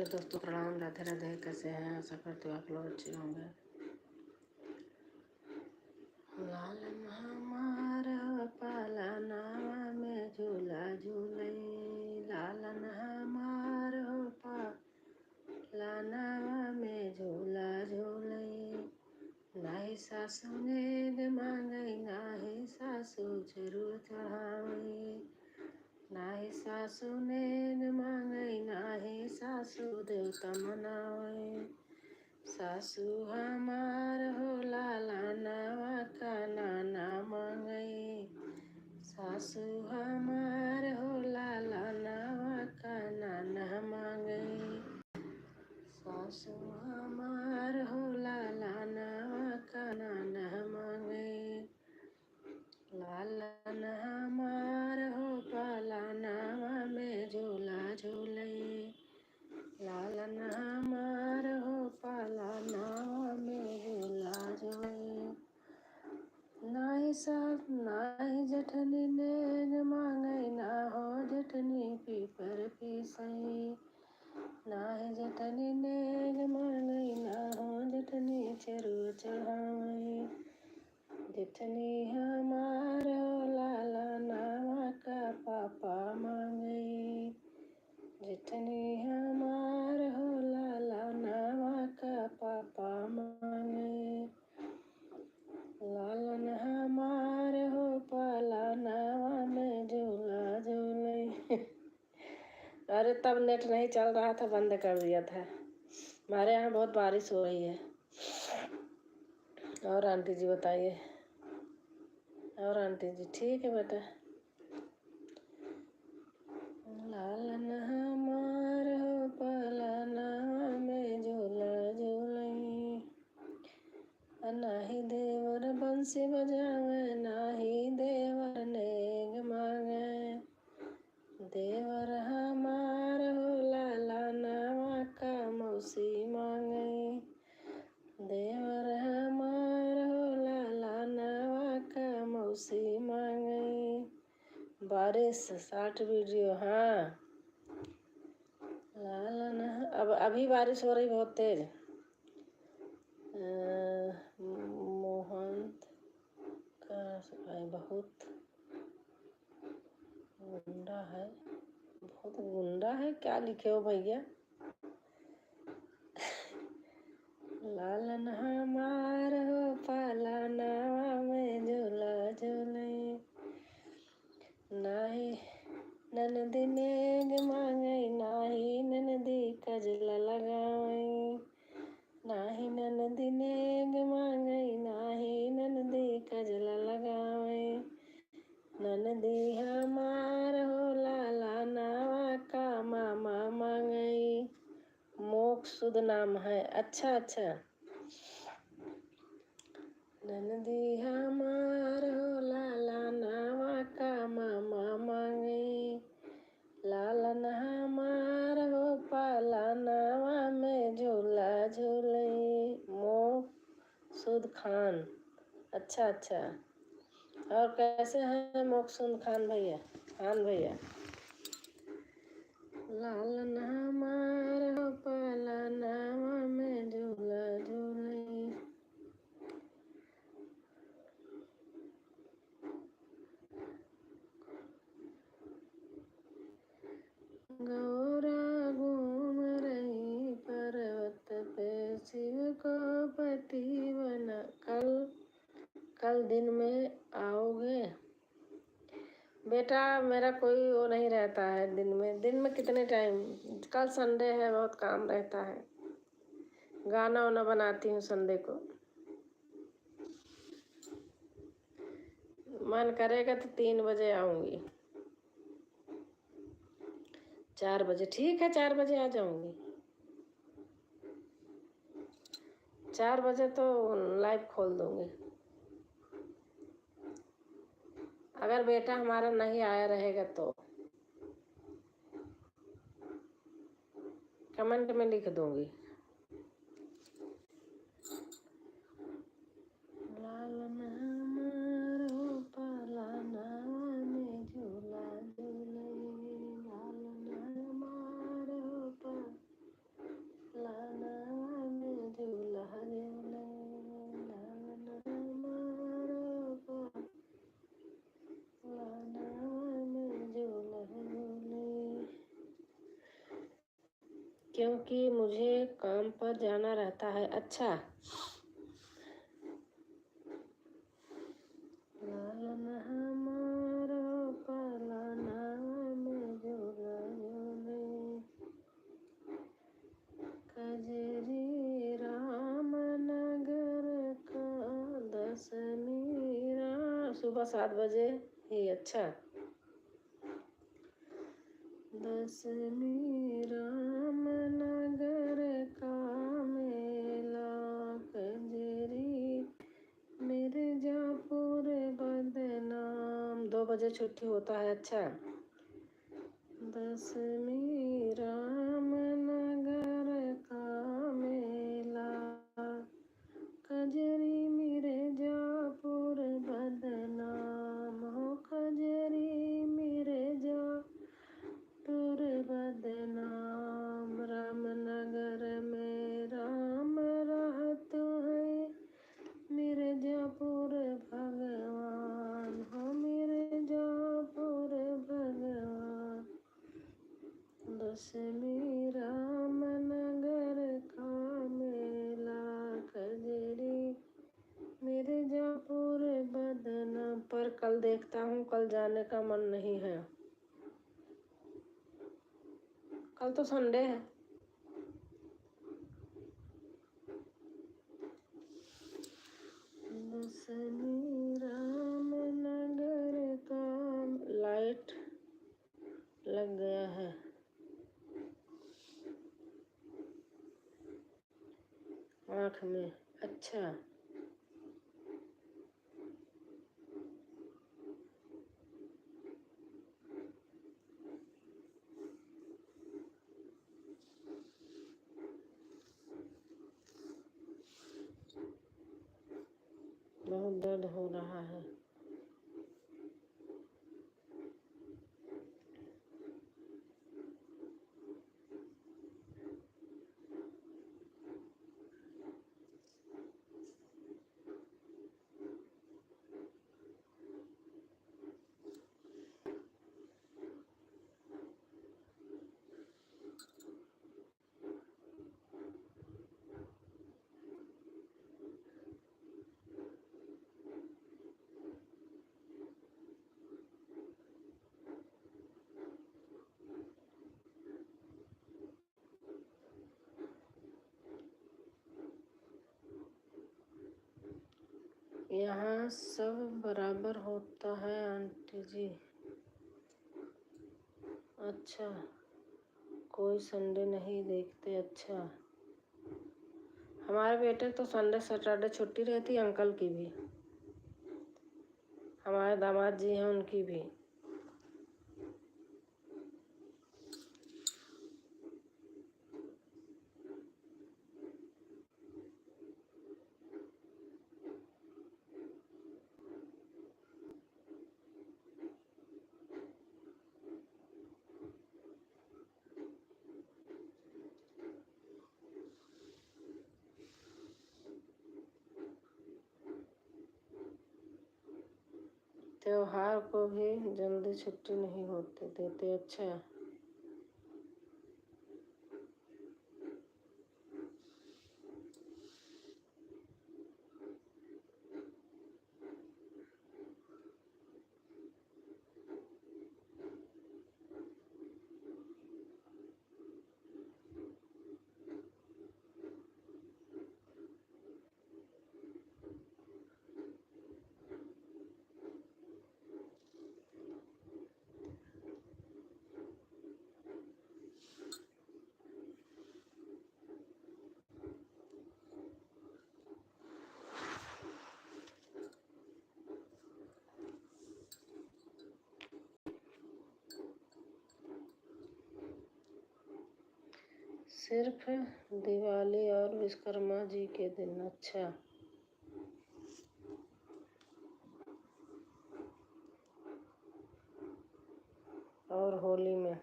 मेरे दोस्तों प्रणाम, राधे राधे। कैसे हैं? आशा करती हूँ आप लोग अच्छे होंगे। लालन हमारा पालनावा में झूला झूले, लालन हमारा पालनावा में झूला झूले। नाही सासू नेग मांगई, नाही सासू जरूर चढ़ावे, नाही सासू नेग मांगई, नाही सासू देवता मनावे। सासू हमार हो लालनवा का नाना मांगई, सासू हमार हो लालनवा का नाना मांगई, सासू हमार हो लालनवा का नाना मांगई। लालन हमार हो पालनावा में झूला झूले, लालन हमार हो पालनावा में झूला झूले। नाही सास नाही जेठनी नेग मांगई, ना हो जेठनी पीपर पीसई, नाही जेठनी नेग मांगई, ना हो जेठनी चरू चढ़ावई। जेठनी हमार हो लालनवा का पापा मांगई, जेठनी हमार हो लालनवा का पापा मांगई। लालन हमार हो पालनावा में झूला झूले। अरे तब नेट नहीं चल रहा था, बंद कर दिया था। हमारे यहाँ बहुत बारिश हो रही है। और आंटी जी बताइए। और आंटी जी ठीक है बेटा। लालन हमार हो पालनावा में झूला झूले, नाही देवर बंसी बजावे, नाही देवर नेग मांगे। देवर हमार हो लालनवा का मौसी मांगे, देवर हमार हो लालनवा का मौसी मांगे। बारिश शॉर्ट वीडियो, हाँ लालन अब अभी बारिश हो रही बहुत तेज। मोहन का भाई बहुत गुंडा है, बहुत गुंडा है। क्या लिखे हो भैया? लालन हमार हो पालनावा में झूला झूले, नाही ननदी नेग मांगई, नाही ननदी कजला लगावई, नाही ननदी नेग मांगई, नाही ननदी कजला लगावई। ननदी हमार हो लालनवा का मामा मांगई। मोक्ष शुद्ध नाम है। अच्छा अच्छा। ननदी हमार हो लालनवा का मामा मांगई, लालन हमार हो पालनावा में झूला झूले। मोक्ष शुद्ध खान। अच्छा अच्छा। और कैसे हैं मोक्ष शुद्ध खान भैया? खान भैया। लालन हमार हो पालनावा में झूला झूले। गौरा घूम रही पर्वत पे, शिव को पति बना। कल दिन में आओगे? बेटा मेरा कोई वो नहीं रहता है दिन में कितने टाइम। कल संडे है, बहुत काम रहता है। गाना वाना बनाती हूँ संडे को। मन करेगा तो 3 बजे आऊँगी। 4 बजे ठीक है, 4 बजे आ जाऊँगी। 4 बजे तो लाइव खोल दूँगी। अगर बेटा हमारा नहीं आया रहेगा तो कमेंट में लिख दूँगी। लालन हमार हो पालनावा में झूला झूले, लालन हमार हो क्योंकि मुझे काम पर जाना रहता है। अच्छा। लालन हमारा पालना में झूले कजरी रामनगर का दशमीरा। सुबह 7 बजे ही। अच्छा। दशमी रामनगर का मेला कजरी मिर्जापुर बदनाम। 2 बजे छुट्टी होता है। अच्छा। दशमी रामनगर का मेला कजरी मिर्जापुर बदनाम हो कजरी मिर्जापुर बदनाम। रामनगर में राम रहत है मिर्जापुर भगवान हो मिर्जापुर भगवान। दशमी रामनगर का मेला कजरी मिर्जापुर बदनाम। पर कल देखता हूँ, कल जाने का मन नहीं है। कल तो संडे है। दशमी रामनगर का लाइट लग गया है आँख में। अच्छा। बहुत दर्द हो रहा है। यहाँ सब बराबर होता है आंटी जी। अच्छा। कोई संडे नहीं देखते। अच्छा। हमारे बेटे तो संडे सैटरडे छुट्टी रहती है, अंकल की भी, हमारे दामाद जी हैं उनकी भी। त्योहार को भी जल्दी छुट्टी नहीं होते देते। अच्छा। सिर्फ दिवाली और विश्वकर्मा जी के दिन। अच्छा। और होली में।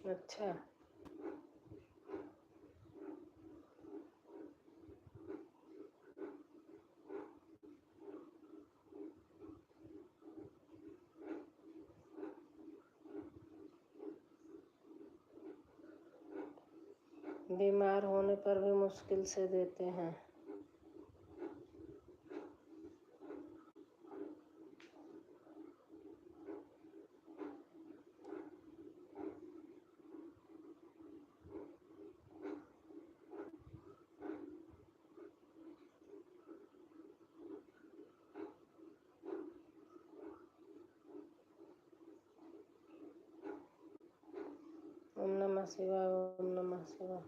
अच्छा। बीमार होने पर भी मुश्किल से देते हैं। ओम नमः शिवाय, ओम नमः शिवाय।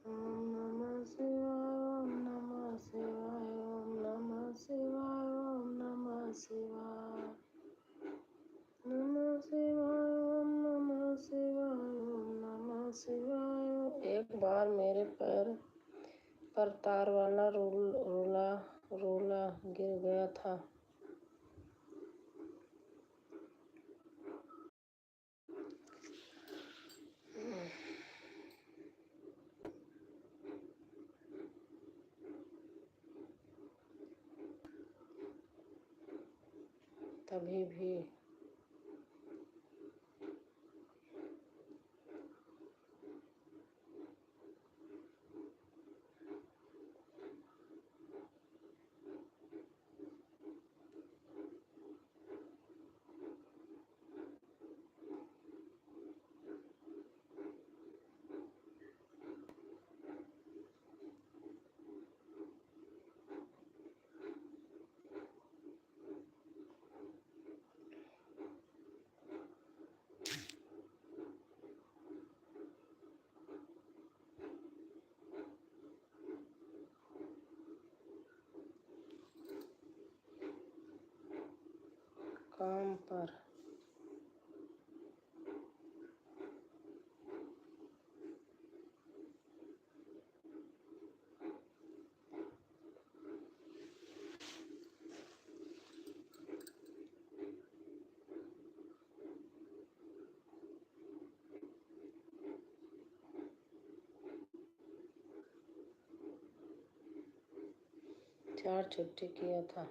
ओम नमः शिवाय, ओम नमः शिवाय, ओम नमः शिवाय, ओम नमः शिवाय, नमः शिवाय, ओम नमः शिवाय, ओम नमः शिवाय। एक बार मेरे पैर पर तार वाला रोला गिर गया था। तभी भी काम पर चार छुट्टी किया था।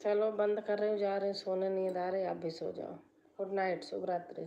चलो बंद कर रही हूँ, जा रही हूँ सोने, नींद आ रही, आप भी सो जाओ। गुड नाइट, शुभ रात्रि।